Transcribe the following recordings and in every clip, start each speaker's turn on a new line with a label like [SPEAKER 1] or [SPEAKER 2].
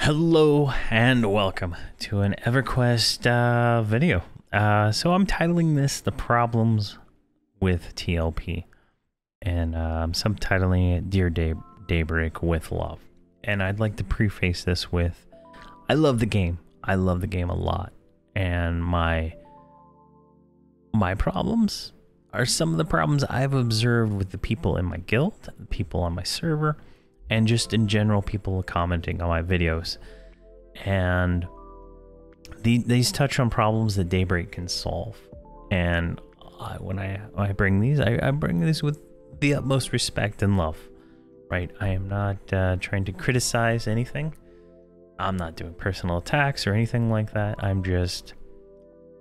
[SPEAKER 1] Hello and welcome to an Everquest video. So I'm titling this The Problems with TLP, and I'm subtitling it Dear DayBreak with Love. And I'd like to preface this with, I love the game. I love the game a lot. And my problems are some of the problems I've observed with the people in my guild, the people on my server, and just in general people commenting on my videos. And these touch on problems that DayBreak can solve. And when I bring these, I bring these with the utmost respect and love, right? I am not trying to criticize anything. I'm not doing personal attacks or anything like that. I'm just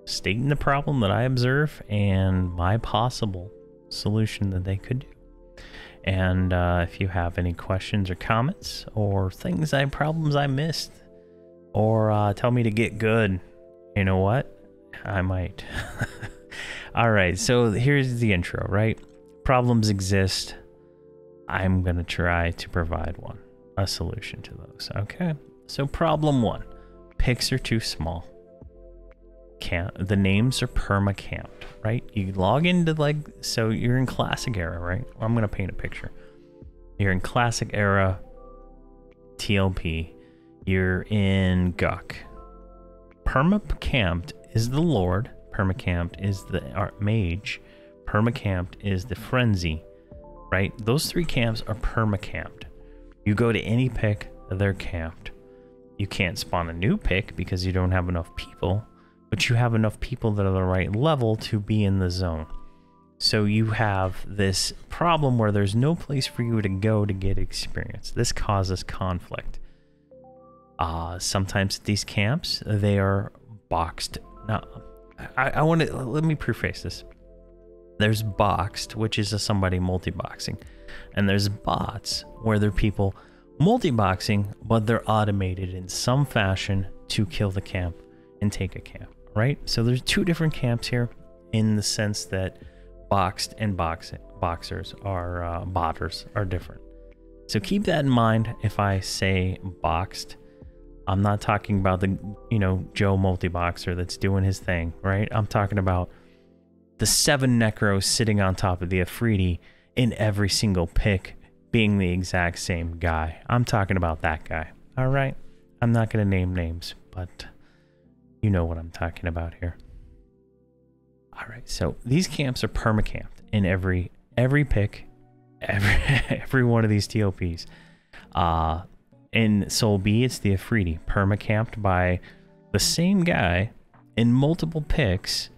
[SPEAKER 1] stating the problem that I observe and my possible solution that they could do. And if you have any questions or comments or problems I missed, or tell me to get good, you know what? I might. All right, so here's the intro, right? Problems exist. I'm going to try to provide a solution to those, okay? So problem one, pics are too small. The names are perma-camped, right? You log into so you're in classic era, right? I'm gonna paint a picture. You're in classic era TLP. You're in Guck. Perma-camped is the Lord. Perma-camped is the Mage. Perma-camped is the Frenzy, right? Those three camps are perma-camped. You go to any pick, they're camped. You can't spawn a new pick because you don't have enough people. But you have enough people that are the right level to be in the zone. So you have this problem where there's no place for you to go to get experience. This causes conflict. Sometimes at these camps, they are boxed. Now, let me preface this. There's boxed, which is somebody multi-boxing. And there's bots, where they're people multi-boxing, but they're automated in some fashion to kill the camp and take a camp. Right? So there's two different camps here in the sense that boxed and boxers are botters are different. So keep that in mind. If I say boxed, I'm not talking about the Joe multi-boxer that's doing his thing, right? I'm talking about the 7 necros sitting on top of the Afridi in every single pick being the exact same guy. I'm talking about that guy. All right? I'm not going to name names, but you know what I'm talking about here. All right, so these camps are perma-camped in every pick, every one of these TLPs. In Soul B, it's the Afridi, perma-camped by the same guy in multiple picks,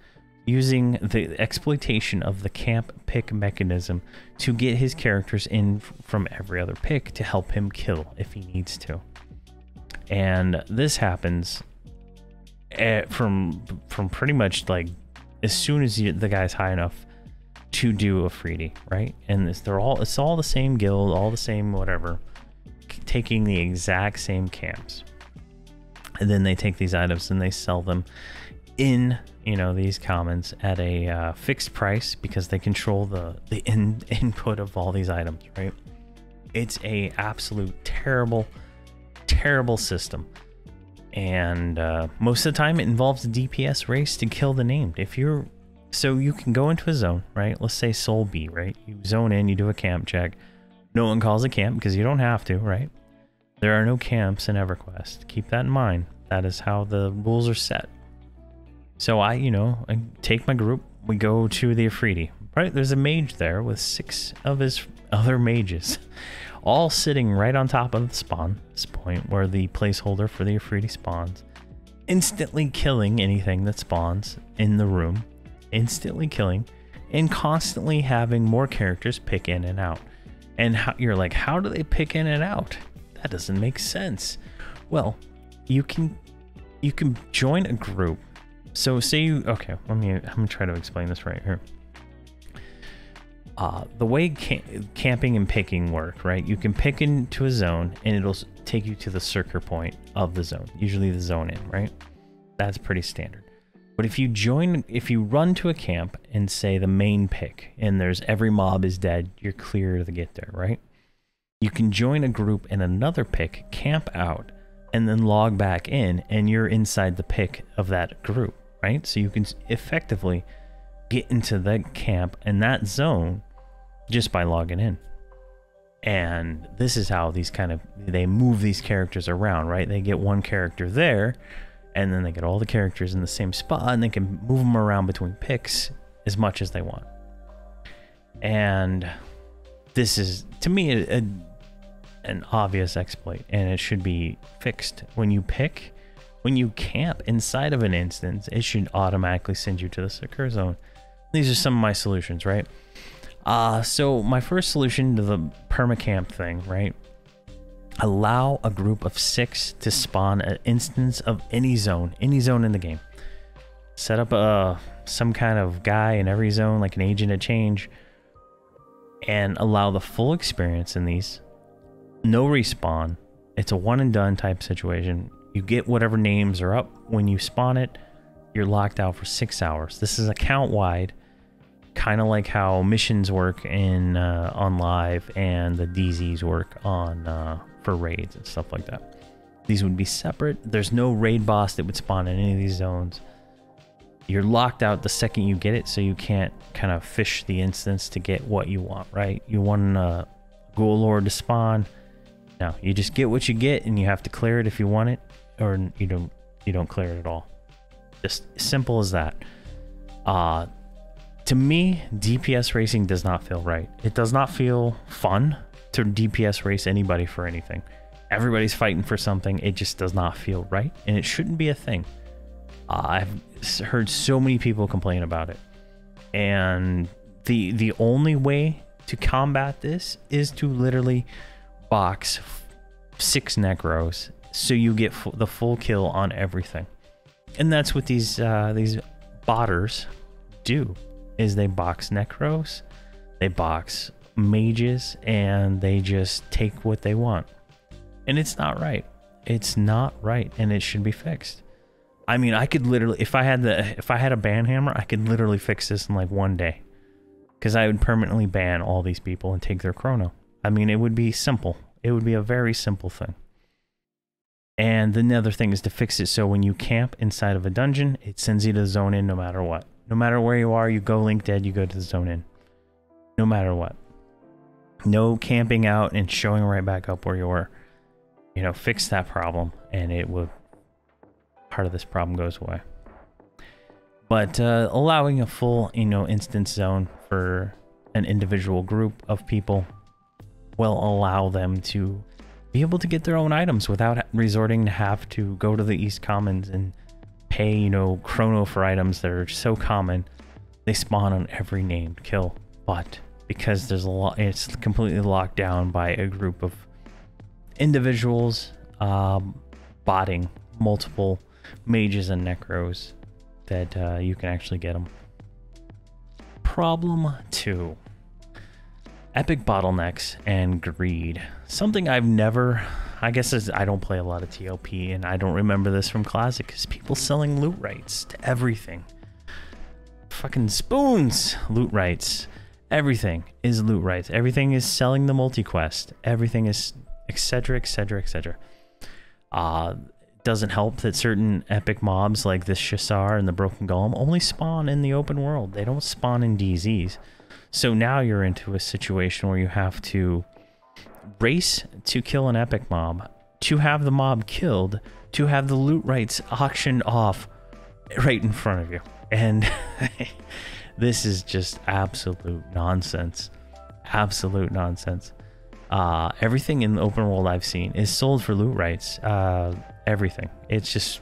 [SPEAKER 1] using the exploitation of the camp pick mechanism to get his characters in from every other pick to help him kill if he needs to. And this happens from pretty much like as soon as the guy's high enough to do a Afridi, right? And it's all the same guild, all the same whatever, taking the exact same camps, and then they take these items and they sell them in these commons at a fixed price because they control the input of all these items, right? It's a absolute terrible system. And most of the time it involves a DPS race to kill the named. So you can go into a zone, right? Let's say Soul B, right? You zone in, you do a camp check. No one calls a camp because you don't have to, right? There are no camps in Everquest. Keep that in mind. That is how the rules are set. So I take my group, we go to the Afridi, right? There's a mage there with 6 of his other mages, all sitting right on top of the spawn point where the placeholder for the Afridi spawns, instantly killing anything that spawns in the room, instantly killing, and constantly having more characters pick in and out. And you're like, how do they pick in and out? That doesn't make sense. Well, you can join a group. So say I'm gonna try to explain this right here. The way camping and picking work, right? You can pick into a zone and it'll take you to the circle point of the zone, usually the zone in, right? That's pretty standard. But if you run to a camp and say the main pick and every mob is dead, you're clear to get there, right? You can join a group in another pick, camp out, and then log back in, and you're inside the pick of that group, right? So you can effectively get into that camp and that zone just by logging in. And this is how these they move these characters around, right? They get one character there, and then they get all the characters in the same spot, and they can move them around between picks as much as they want. And this is, to me, an obvious exploit, and it should be fixed. When you camp inside of an instance, it should automatically send you to the secure zone. These are some of my solutions, right? So my first solution to the permacamp thing, right? Allow a group of 6 to spawn an instance of any zone in the game. Set up some kind of guy in every zone, like an agent of change, and allow the full experience in these. No respawn. It's a one and done type situation. You get whatever names are up when you spawn it. You're locked out for 6 hours. This is account wide, kind of like how missions work in on live and the DZs work on for raids and stuff like that. These would be separate. There's no raid boss that would spawn in any of these zones. You're locked out the second you get it, so you can't kind of fish the instance to get what you want, right? You want a Ghoul Lord to spawn. No, you just get what you get, and you have to clear it if you want it, or you don't clear it at all. Just simple as that. To me, DPS racing does not feel right. It does not feel fun to DPS race anybody for anything. Everybody's fighting for something. It just does not feel right, and it shouldn't be a thing. I've heard so many people complain about it, and the only way to combat this is to literally box 6 necros so you get the full kill on everything. And that's what these botters do, is they box necros, they box mages, and they just take what they want. And it's not right. It's not right, and it should be fixed. I mean, I could literally, if I had a ban hammer, I could literally fix this in like one day, because I would permanently ban all these people and take their chrono. I mean, it would be simple. It would be a very simple thing. And the other thing is to fix it so when you camp inside of a dungeon, it sends you to the zone in no matter what. No matter where you are, you go link dead, you go to the zone in. No matter what. No camping out and showing right back up where you were. You know, fix that problem, and it would, part of this problem goes away. But allowing a full, instance zone for an individual group of people will allow them to be able to get their own items without resorting to have to go to the East Commons and pay, chrono for items that are so common. They spawn on every named kill, but because there's a lot, it's completely locked down by a group of individuals botting multiple mages and necros that you can actually get them. Problem 2. Epic bottlenecks and greed. Something I've never, I guess I don't play a lot of TLP, and I don't remember this from Classic, because people selling loot rights to everything. Fucking spoons, loot rights. Everything is loot rights. Everything is selling the multi-quest. Everything is etc, etc, etc. Doesn't help that certain epic mobs like this Shasar and the Broken Golem only spawn in the open world. They don't spawn in DZs. So now you're into a situation where you have to race to kill an epic mob, to have the mob killed, to have the loot rights auctioned off right in front of you. And this is just absolute nonsense. Absolute nonsense. Everything in the open world I've seen is sold for loot rights. Everything. It's just,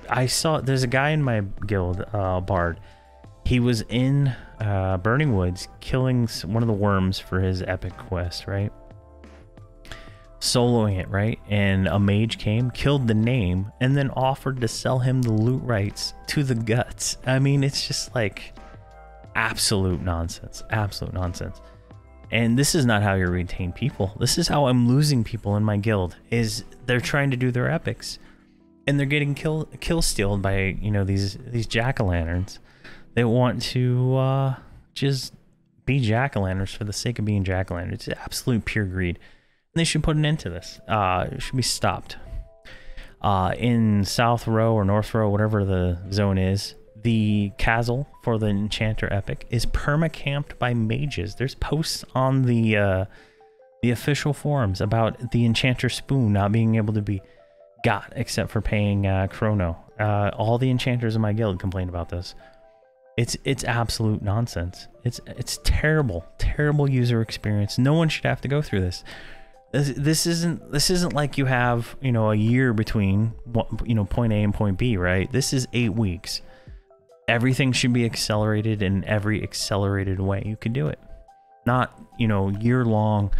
[SPEAKER 1] I saw, there's a guy in my guild, Bard. He was in Burning Woods killing one of the worms for his epic quest, right? Soloing it, right? And a mage came, killed the name, and then offered to sell him the loot rights to the guts. I mean, it's just like absolute nonsense. Absolute nonsense. And this is not how you retain people. This is how I'm losing people in my guild, is they're trying to do their epics, and they're getting kill stealed by, these jack-o'-lanterns. They want to just be jack-o'-lanterns for the sake of being jack-o'-lanterns. It's absolute pure greed. And they should put an end to this. It should be stopped. In South Row or North Row, whatever the zone is, the castle for the Enchanter Epic is permacamped by mages. There's posts on the official forums about the Enchanter Spoon not being able to be got except for paying Chrono. All the enchanters in my guild complain about this. It's absolute nonsense. It's terrible user experience. No one should have to go through this. This isn't like you have, you know, a year between, you know, point A and point B, right? This is 8 weeks. Everything should be accelerated in every accelerated way you can do it. Not, you know, year-long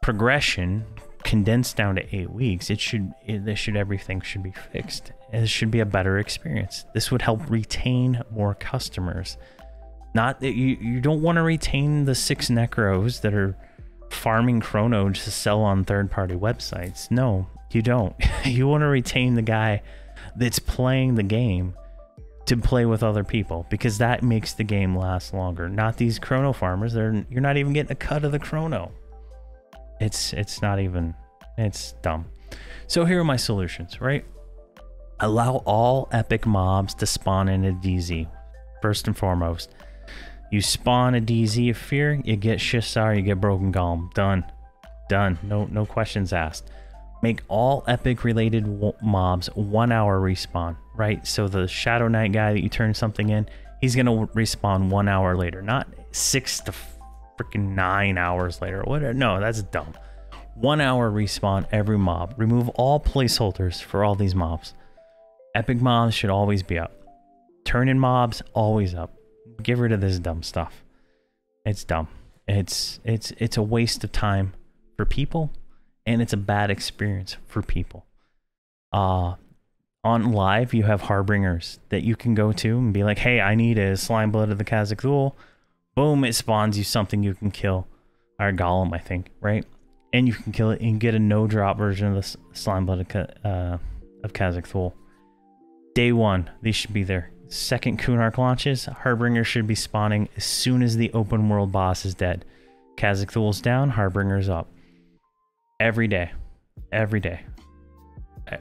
[SPEAKER 1] progression condensed down to 8 weeks. Everything should be fixed. It should be a better experience. This would help retain more customers. Not that you don't want to retain the 6 necros that are farming Chrono to sell on third-party websites. No, you don't. You want to retain the guy that's playing the game to play with other people, because that makes the game last longer. Not these Chrono farmers. You're not even getting a cut of the Chrono. It's dumb. So here are my solutions, right? Allow all epic mobs to spawn in a DZ. First and foremost, you spawn a DZ of Fear, you get Shissar, you get Broken Golem. Done. No questions asked. Make all epic related mobs 1 hour respawn, right? So the Shadow Knight guy that you turn something in, he's gonna respawn 1 hour later, not 6 to freaking 9 hours later. Whatever. No, that's dumb. 1 hour respawn every mob. Remove all placeholders for all these mobs. Epic mobs should always be up. Turn in mobs always up. Get rid of this dumb stuff. It's dumb. It's a waste of time for people, and it's a bad experience for people. On live, you have harbingers that you can go to and be like, hey, I need a Slime Blood of the Khazak-Thul. Boom, it spawns you something you can kill. Or Golem, I think, right? And you can kill it and get a no-drop version of the Slime Blood of Khazak-Thul. Day 1, these should be there. Second Kunark launches, Harbinger should be spawning as soon as the open world boss is dead. Khazak-Thul's down, Harbinger's up. Every day.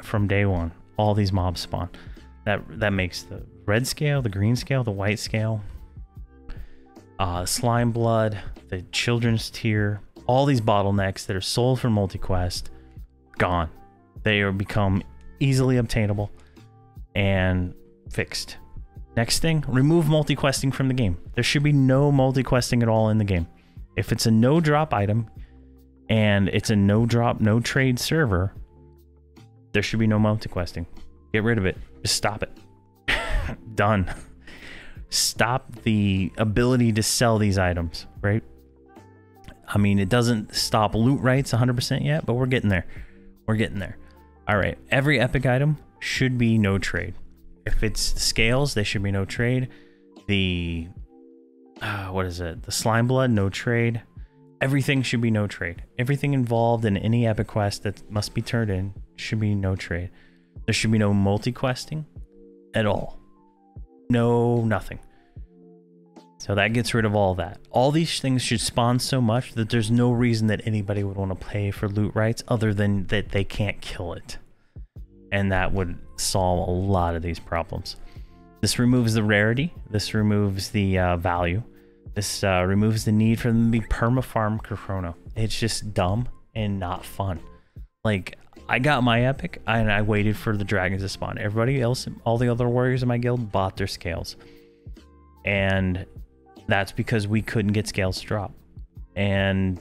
[SPEAKER 1] From day 1, all these mobs spawn. That makes the red scale, the green scale, the white scale, Slime Blood, the children's tier, all these bottlenecks that are sold for multi-quest, gone. They are become easily obtainable and fixed. Next thing, remove multi-questing from the game. There should be no multi-questing at all in the game. If it's a no-drop item and it's a no-drop, no-trade server, there should be no multi-questing. Get rid of it. Just stop it. Done. Stop the ability to sell these items, right? I mean, it doesn't stop loot rights 100% yet, but we're getting there. All right, every epic item should be no trade. If it's scales, they should be no trade. The what is it? The Slime Blood, no trade. Everything should be no trade. Everything involved in any epic quest that must be turned in should be no trade. There should be no multi-questing at all. No, nothing. So that gets rid of all that. All these things should spawn so much that there's no reason that anybody would want to pay for loot rights other than that they can't kill it. And that would solve a lot of these problems. This removes the rarity. This removes the value. This removes the need for them to be perma-farm Chrono. It's just dumb and not fun. Like, I got my epic and I waited for the dragons to spawn. Everybody else, all the other warriors in my guild bought their scales. And that's because we couldn't get scales to drop. And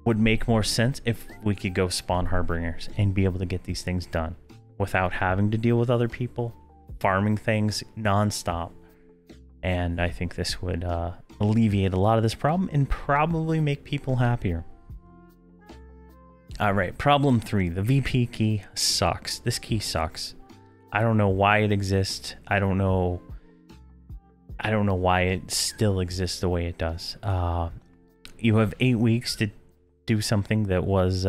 [SPEAKER 1] would make more sense if we could go spawn Harbingers and be able to get these things done without having to deal with other people, farming things non-stop. And I think this would alleviate a lot of this problem and probably make people happier. All right, problem 3, the VP key sucks. This key sucks. I don't know why it exists. I don't know why it still exists the way it does. You have 8 weeks to do something that was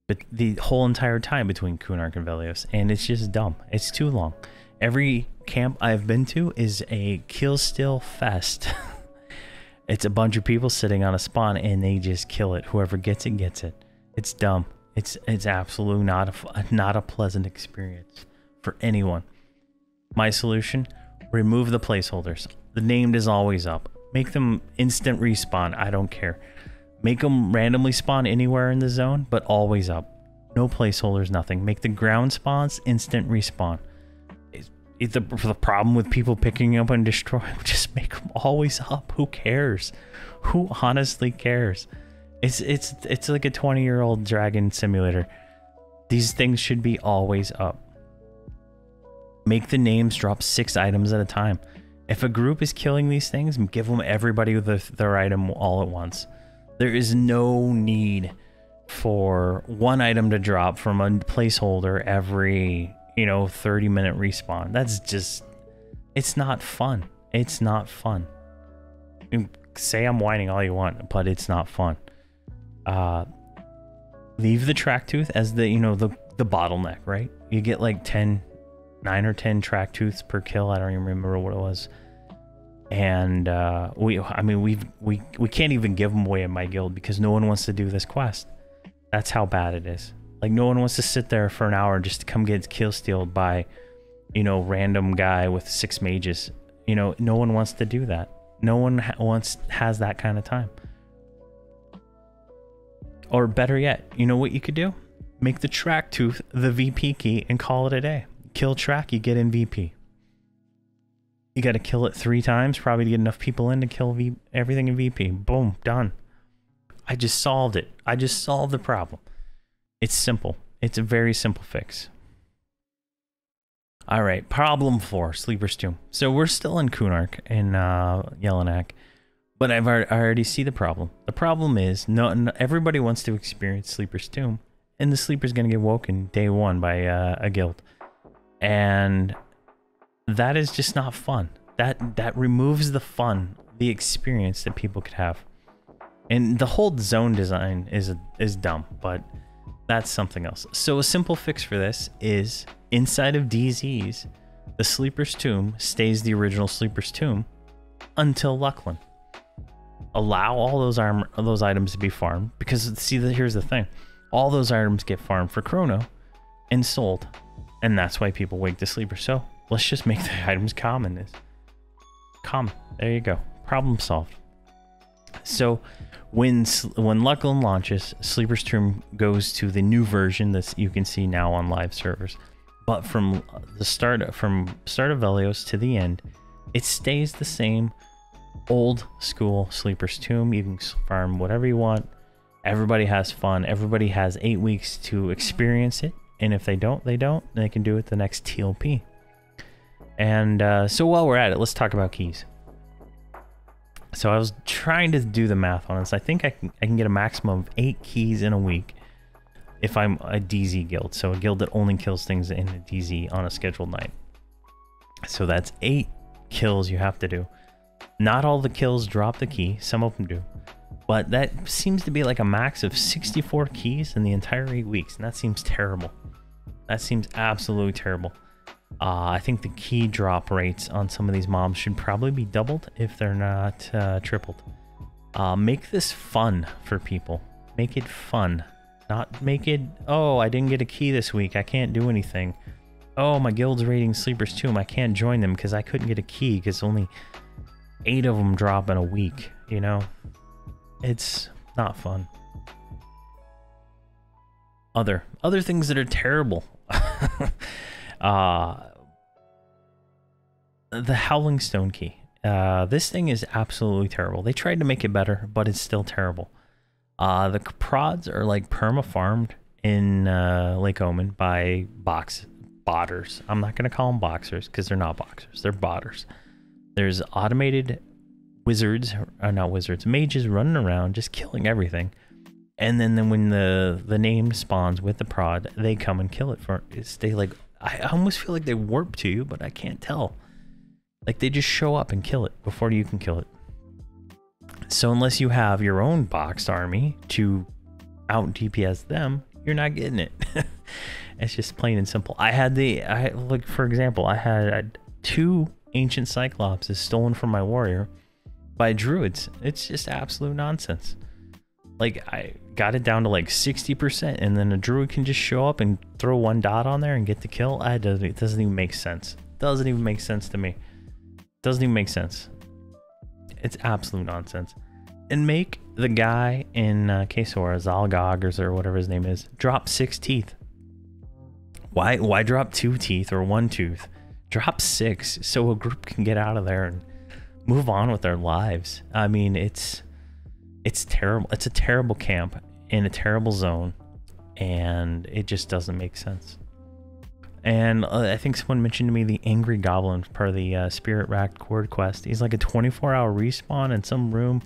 [SPEAKER 1] but the whole entire time between Kunark and Velios, and it's just dumb. It's too long. Every camp I've been to is a kill still fest. It's a bunch of people sitting on a spawn and they just kill it. Whoever gets it gets it. It's dumb. It's absolutely not a pleasant experience for anyone. My solution: remove the placeholders. The named is always up. Make them instant respawn. I don't care. Make them randomly spawn anywhere in the zone, but always up. No placeholders, nothing. Make the ground spawns instant respawn. The problem with people picking up and destroying, just make them always up. Who cares? Who honestly cares? It's like a 20-year-old dragon simulator. These things should be always up. Make the names drop 6 items at a time. If a group is killing these things, give them everybody with their item all at once. There is no need for one item to drop from a placeholder every, 30-minute respawn. That's just, it's not fun. It's not fun. You say I'm whining all you want, but it's not fun. Leave the track tooth as the bottleneck, right? You get like 9 or 10 track tooths per kill. I don't even remember what it was. And we can't even give them away in my guild because no one wants to do this quest. That's how bad it is. Like, no one wants to sit there for an hour just to come get kill stealed by, random guy with 6 mages. No one wants to do that. No one has that kind of time. Or better yet, you know what you could do? Make the track tooth the VP key and call it a day. Kill track, you get in VP. You got to kill it 3 times, probably to get enough people in to kill everything in VP. Boom, done. I just solved it. I just solved the problem. It's simple. It's a very simple fix. All right, problem 4, Sleeper's Tomb. So we're still in Kunark in Jelinek, but I already see the problem. The problem is no everybody wants to experience Sleeper's Tomb, and the Sleeper's going to get woken day 1 by a guild. And that is just not fun. That removes the fun, the experience that people could have. And the whole zone design is dumb, but that's something else. So a simple fix for this is inside of DZs, the Sleeper's Tomb stays the original Sleeper's Tomb until Luckland. Allow all those items to be farmed, because here's the thing. All those items get farmed for Chrono and sold. And that's why people wake the Sleeper. So let's just make the items common. Common. There you go. Problem solved. So when Luckland launches, Sleeper's Tomb goes to the new version that you can see now on live servers. But from start of Velios to the end, it stays the same old school Sleeper's Tomb. You can farm whatever you want. Everybody has fun. Everybody has 8 weeks to experience it. And if they don't, they can do it the next TLP. And so while we're at it, let's talk about keys. So I was trying to do the math on this. I think I can get a maximum of 8 keys in a week if I'm a DZ guild. So a guild that only kills things in a DZ on a scheduled night. So that's 8 kills you have to do. Not all the kills drop the key. Some of them do. But that seems to be like a max of 64 keys in the entire 8 weeks. And that seems terrible. That seems absolutely terrible. I think the key drop rates on some of these mobs should probably be doubled if they're not tripled. Make this fun for people. Make it fun. Not make it, oh, I didn't get a key this week. I can't do anything. Oh, my guild's raiding Sleeper's Tomb. I can't join them because I couldn't get a key because only 8 of them drop in a week, It's not fun. Other things that are terrible. The Howling Stone key. This thing is absolutely terrible. They tried to make it better, but it's still terrible. The prods are like perma-farmed in Lake Omen by botters. I'm not going to call them boxers because they're not boxers. They're botters. There's automated wizards, not wizards, mages running around just killing everything. And then when the name spawns with the prod, they come and kill it I almost feel like they warp to you, but I can't tell. Like they just show up and kill it before you can kill it. So unless you have your own boxed army to out DPS them, you're not getting it. It's just plain and simple. For example, I had 2 ancient Cyclopses stolen from my warrior by druids. It's just absolute nonsense. Like, I got it down to like 60%, and then a druid can just show up and throw 1 dot on there and get the kill. It doesn't even make sense. Doesn't even make sense to me. Doesn't even make sense. It's absolute nonsense. And make the guy in Kesora, Ogres or whatever his name is, drop 6 teeth. Why drop 2 teeth or 1 tooth? Drop 6 so a group can get out of there and move on with their lives. I mean, it's terrible. It's a terrible camp in a terrible zone, and it just doesn't make sense. And I think someone mentioned to me the Angry Goblin part of the Spirit Racked Cord quest. He's like a 24-hour respawn in some room,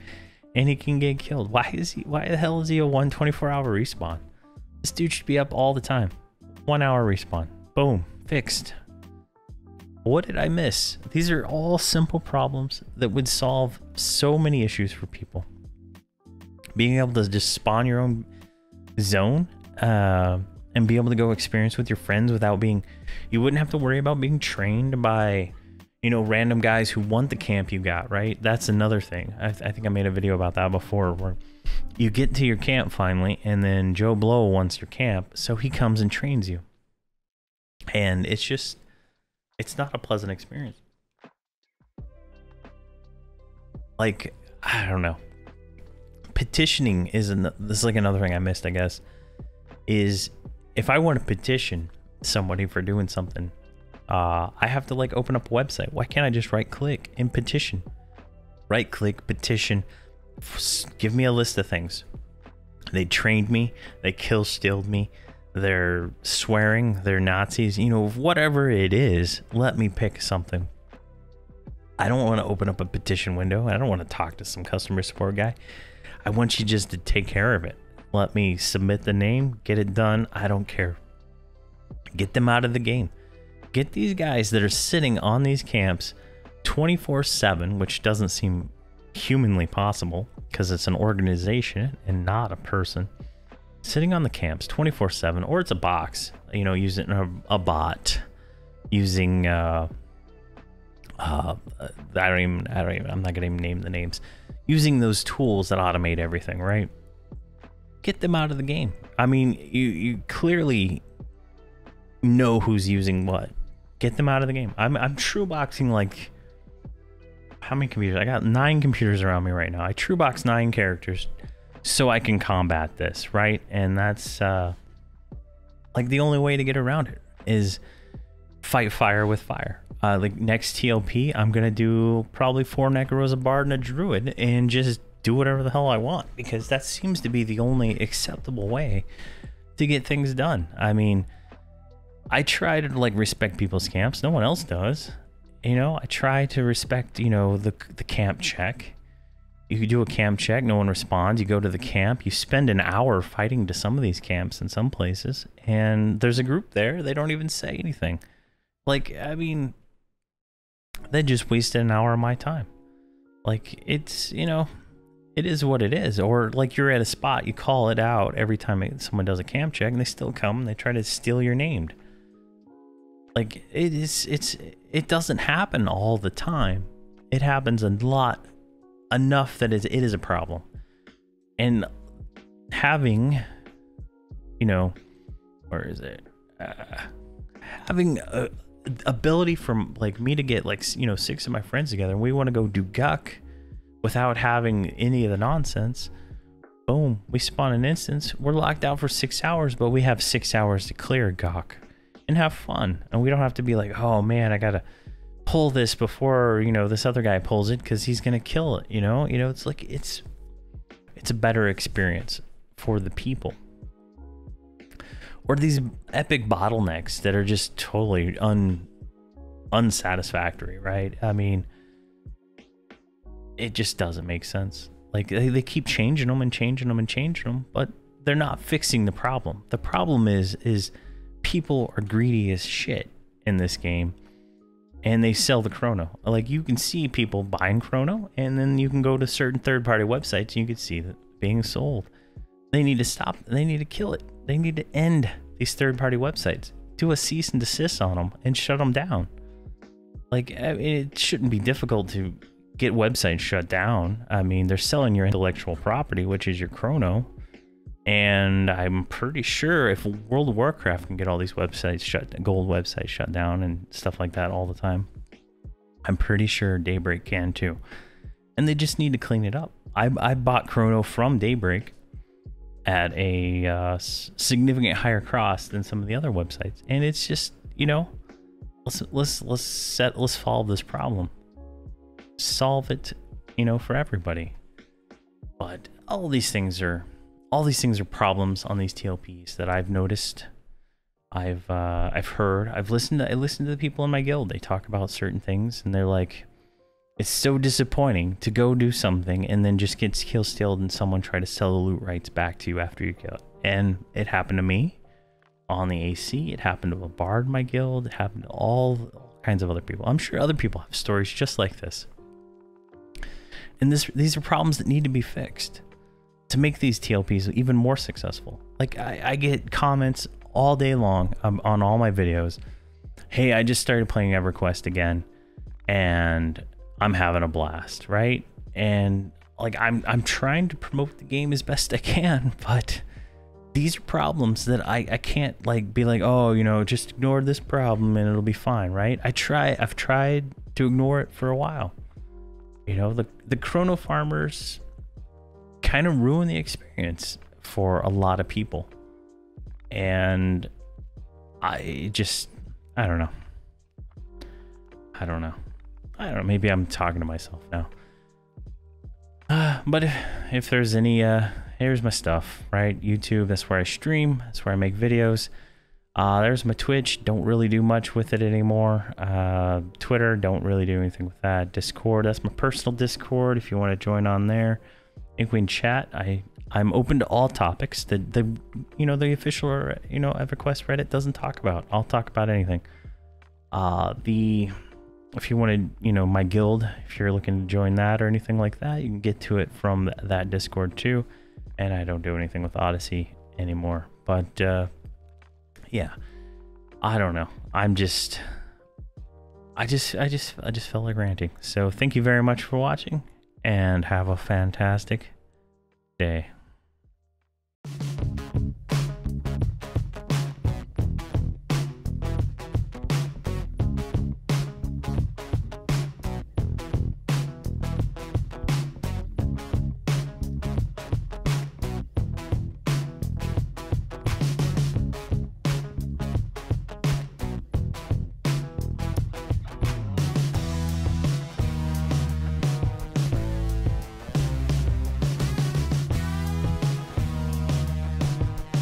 [SPEAKER 1] and he can get killed. Why the hell is he a 24-hour respawn? This dude should be up all the time. 1 hour respawn. Boom. Fixed. What did I miss? These are all simple problems that would solve so many issues for people. Being able to just spawn your own zone and be able to go experience with your friends without being... You wouldn't have to worry about being trained by, you know, random guys who want the camp you got, right? That's another thing. I think I made a video about that before, where you get to your camp finally, and then Joe Blow wants your camp, so he comes and trains you. And it's just... It's not a pleasant experience. Like, I don't know. Petitioning this is like another thing I missed, I guess, is if I want to petition somebody for doing something, I have to like open up a website. Why can't I just right click and petition? Right click, petition, give me a list of things. They trained me, they kill-stealed me, they're swearing, they're Nazis, you know, whatever it is, let me pick something. I don't want to open up a petition window. I don't want to talk to some customer support guy. I want you just to take care of it. Let me submit the name, get it done. I don't care. Get them out of the game. Get these guys that are sitting on these camps 24/7, which doesn't seem humanly possible because it's an organization and not a person. Sitting on the camps 24/7, or it's a box, you know, using a bot, using I'm not gonna even name the names. Using those tools that automate everything, right? Get them out of the game. I mean, you clearly know who's using what. Get them out of the game. I'm true boxing like, how many computers? I got 9 computers around me right now. I true box 9 characters so I can combat this, right? And that's like the only way to get around it is fight fire with fire. Like next TLP, I'm gonna do probably 4 Necros, a Bard, and a Druid, and just do whatever the hell I want, because that seems to be the only acceptable way to get things done. I mean, I try to like respect people's camps. No one else does. You know, I try to respect, you know, the camp check. You do a camp check, no one responds. You go to the camp, you spend an hour fighting to some of these camps in some places, and there's a group there, they don't even say anything. Like, I mean, they just wasted an hour of my time. Like, it's, you know, it is what it is. Or like you're at a spot, you call it out every time someone does a camp check, and they still come and they try to steal your name. Like, it doesn't happen all the time. It happens a lot, enough that it is a problem. And having, you know, where is it? Having a ability from like me to get like, you know, 6 of my friends together and we want to go do Guck without having any of the nonsense. Boom, we spawn an instance. We're locked out for 6 hours, but we have 6 hours to clear Guck and have fun. And we don't have to be like, oh man, I gotta pull this before, you know, this other guy pulls it because he's gonna kill it. You know, it's like it's a better experience for the people. Or these epic bottlenecks that are just totally unsatisfactory, right? I mean, it just doesn't make sense. Like, they keep changing them and changing them and changing them, but they're not fixing the problem. The problem is people are greedy as shit in this game, and they sell the chrono. Like, you can see people buying chrono, and then you can go to certain third-party websites and you can see that being sold. They need to stop. They need to kill it. They need to end these third-party websites. Do a cease and desist on them and shut them down. Like, I mean, it shouldn't be difficult to get websites shut down. I mean, they're selling your intellectual property, which is your chrono. And I'm pretty sure if World of Warcraft can get all these websites gold websites shut down and stuff like that all the time, I'm pretty sure DayBreak can too. And they just need to clean it up. I bought chrono from DayBreak at a significant higher cost than some of the other websites, and it's just, you know, let's solve this problem, solve it, you know, for everybody. But all these things are problems on these TLPs that I've noticed. I've heard, I listened to the people in my guild. They talk about certain things, and they're like, it's so disappointing to go do something and then just get kill stealed and someone try to sell the loot rights back to you after you kill it. And it happened to me on the AC. It happened to a bard in my guild. It happened to all kinds of other people. I'm sure other people have stories just like this. And these are problems that need to be fixed to make these TLPs even more successful. Like I get comments all day long on all my videos. Hey, I just started playing Everquest again, and I'm having a blast, right? And like I'm trying to promote the game as best I can, but these are problems that I can't like be like, oh, you know, just ignore this problem and it'll be fine, right? I've tried to ignore it for a while. You know, the chrono farmers kind of ruin the experience for a lot of people. And I don't know. Maybe I'm talking to myself now. But if there's any, here's my stuff, right? YouTube, that's where I stream. That's where I make videos. There's my Twitch. Don't really do much with it anymore. Twitter, don't really do anything with that. Discord, that's my personal Discord. If you want to join on there, I think we can chat. I'm open to all topics that the official, you know, Everquest Reddit doesn't talk about. I'll talk about anything. If you wanted, you know, my guild, if you're looking to join that or anything like that, you can get to it from that Discord too. And I don't do anything with Odyssey anymore. But yeah, I don't know. I just felt like ranting. So thank you very much for watching, and have a fantastic day.